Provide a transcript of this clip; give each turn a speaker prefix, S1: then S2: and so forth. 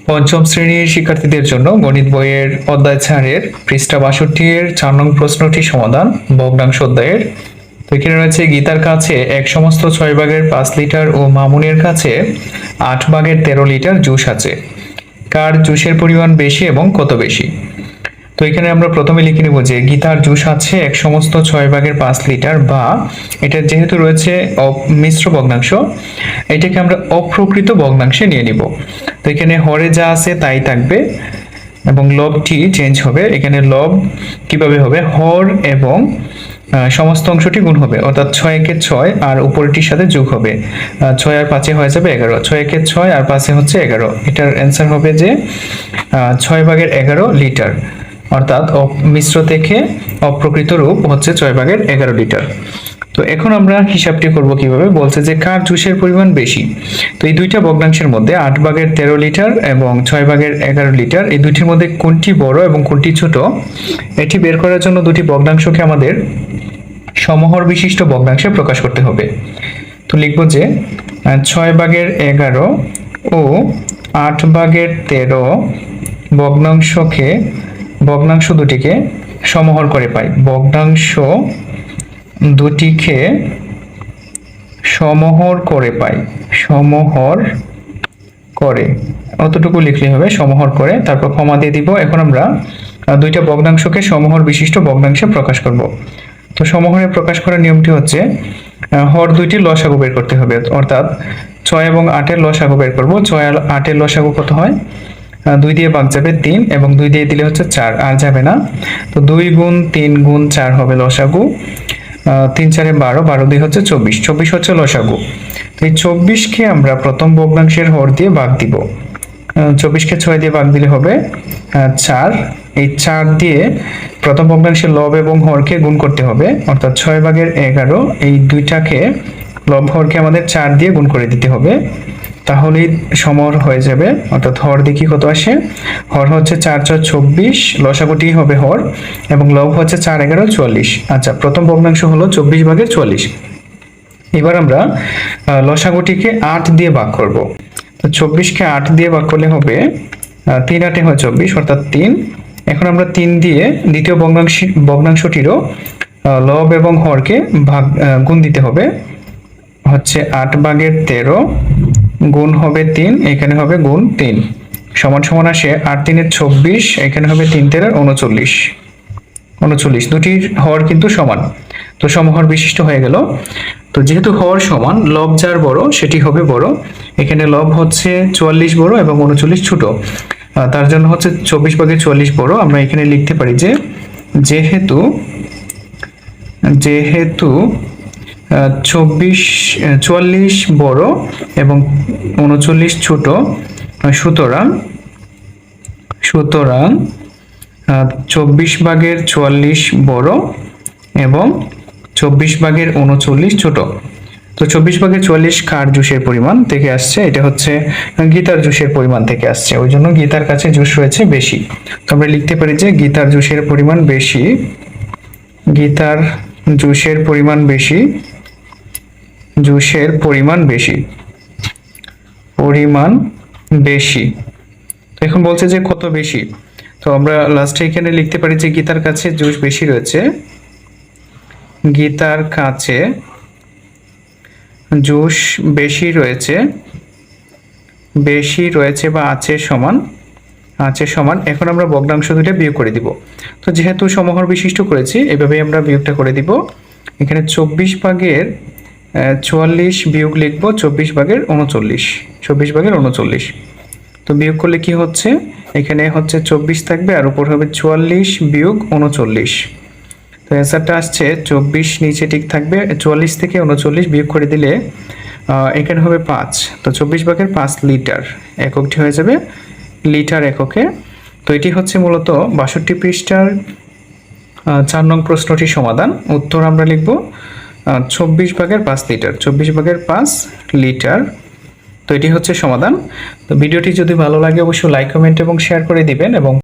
S1: পঞ্চম শ্রেণীর শিক্ষার্থীদের জন্য গণিত বইয়ের অধ্যায় 4-এর পৃষ্ঠা 62-এর 4 নং প্রশ্নটি সমাধান ভগ্নাংশ অধ্যায়ের। তো এখানে রয়েছে গীতার কাছে 1 সমস্ত 6 ভাগের 5 লিটার ও মামুনের কাছে 8 ভাগের 13 লিটার জুস আছে। কার জুসের পরিমাণ বেশি এবং কত বেশি? তো এখানে আমরা প্রথমে লিখে নেব যে গীতার জুস আছে 1 সমস্ত 6 ভাগের 5 লিটার, বা এটা যেহেতু রয়েছে মিশ্র ভগ্নাংশ, এটাকে আমরা অপ্রকৃত ভগ্নাংশে নিয়ে নিব। তো এখানে হরে যা আছে তাই থাকবে এবং লবটি চেঞ্জ হবে। এখানে লব কিভাবে হবে? হর এবং সমস্ত অংশটি গুণ হবে, অর্থাৎ 6 একে 6 আর উপরটির সাথে যোগ হবে। 6 আর 5 হয়ে যাবে 11, 6 একে 6 আর 5 হচ্ছে 11। এটার অ্যান্সার হবে যে 6 ভাগের 11 লিটার, অর্থাৎ মিশ্র থেকে অপ্রকৃত রূপ হচ্ছে 6 ভাগের 11 লিটার। তো এখন আমরা হিসাবটি করব কিভাবে? বলছে যে কার জুসের পরিমাণ বেশি। তো এই দুইটা ভগ্নাংশের মধ্যে 8 ভাগের 13 লিটার এবং 6 ভাগের 11 লিটার, এই দুইটির মধ্যে কোনটি বড় এবং কোনটি ছোট, এটি বের করার জন্য দুটি ভগ্নাংশকে আমাদের সমহর বিশিষ্ট ভগ্নাংশে প্রকাশ করতে হবে। তো লিখব যে 6 ভাগের 11 ও 8 ভাগের 13 ভগ্নাংশ দুটিকে সমহর করে পাই। ভগ্নাংশ দুটিকে সমহর করে পাই, সমহর করে, অতটুকু লিখলে হবে, সমহর করে, তারপর কমা দিয়ে দিব। এখন আমরা দুইটা ভগ্নাংশকে সমহর বিশিষ্ট ভগ্নাংশে প্রকাশ করব। তো সমহরে প্রকাশ করার নিয়মটি হচ্ছে হর দুইটির লসাগু বের করতে হবে, অর্থাৎ 6 এবং 8-এর লসাগু বের করব। 6 আর 8-এর লসাগু কত হয়? 2 দিয়ে ভাগ যাবে 3 এবং 2 দিয়ে দিলে হচ্ছে 4, আর যাবে না। তো 2 গুণ 3 গুণ 4 হবে লসাগু। 3 4 12, 12 2 হচ্ছে 24, 24 হচ্ছে লসাগু। তো এই 24কে আমরা প্রথম ভগ্নাংশের হর দিয়ে ভাগ দিব। 24কে 6 দিয়ে ভাগ দিলে হবে 4। এই 4 দিয়ে প্রথম ভগ্নাংশের লব এবং হরকে গুণ করতে হবে, অর্থাৎ 6 ভাগের 11, এই দুইটাকে লব হরকে আমাদের 4 দিয়ে গুণ করে দিতে হবে, তাহলেই সমহর হয়ে যাবে। অর্থাৎ হর দেখি কত আসে? হর হচ্ছে 4 4 24, লসাগুটি হবে হর, এবং লব হচ্ছে 4 11 44। আচ্ছা, প্রথম ভগ্নাংশ হলো 24 ভাগের 44। এবার আমরা লসাগুটিকে 8 দিয়ে ভাগ করব। তো 24কে 8 দিয়ে ভাগ করলে হবে 3 8 হয় 24, অর্থাৎ 3। এখন আমরা 3 দিয়ে দ্বিতীয় ভগ্নাংশটিরও লব এবং হরকে গুণ দিতে হবে, হচ্ছে 8 ভাগের 13 গুণ হবে 3, এখানে হবে গুণ 3, সমান সমান আসে 8 3 24, এখানে হবে 3 13 39, 39। দুটির হর কিন্তু সমান, তো সমহর বিশিষ্ট হয়ে গেল। তো যেহেতু হর সমান, লব যার বড় সেটি হবে বড়। এখানে লব হচ্ছে 44 বড় এবং 39 ছোট, তার জন্য হচ্ছে 24 ভাগের 44 বড়। আমরা এখানে লিখতে পারি যে যেহেতু 44 বড় এবং 39 ছোট, সুতরাং 24 ভাগের 44 বড় এবং 24 ভাগের 39 ছোট। তো 24 ভাগের 44 কার জুসের পরিমাণ থেকে আসছে? এটা হচ্ছে গীতার জুসের পরিমাণ থেকে আসছে, ওই জন্য গীতার কাছে জুস রয়েছে বেশি। তো আমরা লিখতে পারি যে গীতার জুসের পরিমাণ বেশি, গীতার জুসের পরিমাণ বেশি, জুসের পরিমাণ বেশি, পরিমাণ বেশি। তো এখন বলছে যে কত বেশি, তো আমরা লাস্টে এখানে লিখতে পারি যে গীতার কাছে জুস বেশি রয়েছে, গীতার কাছে জুস বেশি রয়েছে বা আছে সমান, এখন আমরা ভগ্নাংশ দুটো বিয়োগ করে দিব। তো যেহেতু সমহর বিশিষ্ট করেছি, এভাবে আমরা বিয়োগটা করে দিব। এখানে 24 ভাগের 44 বিয়োগ লিখব 24 ভাগের 39, 24 ভাগের 39। তো বিয়োগ করলে কি হচ্ছে? এখানে হচ্ছে 24 থাকবে আর উপর হবে 44 বিয়োগ 39। তো অ্যান্সারটা আসছে 24 নিচে ঠিক থাকবে, 44 থেকে 39 বিয়োগ করে দিলে এখানে হবে 5। তো 24 ভাগের 5 লিটার, এককটি হয়ে যাবে লিটার এককে। তো এটি হচ্ছে মূলত 62 পৃষ্ঠার 4 নং প্রশ্নটির সমাধান। উত্তর আমরা লিখব 24 ভাগের 5 লিটার, 24 ভাগের 5 লিটার। তো এটি হচ্ছে সমাধান। তো ভিডিওটি যদি ভালো লাগে অবশ্যই লাইক, কমেন্ট এবং শেয়ার করে দিবেন এবং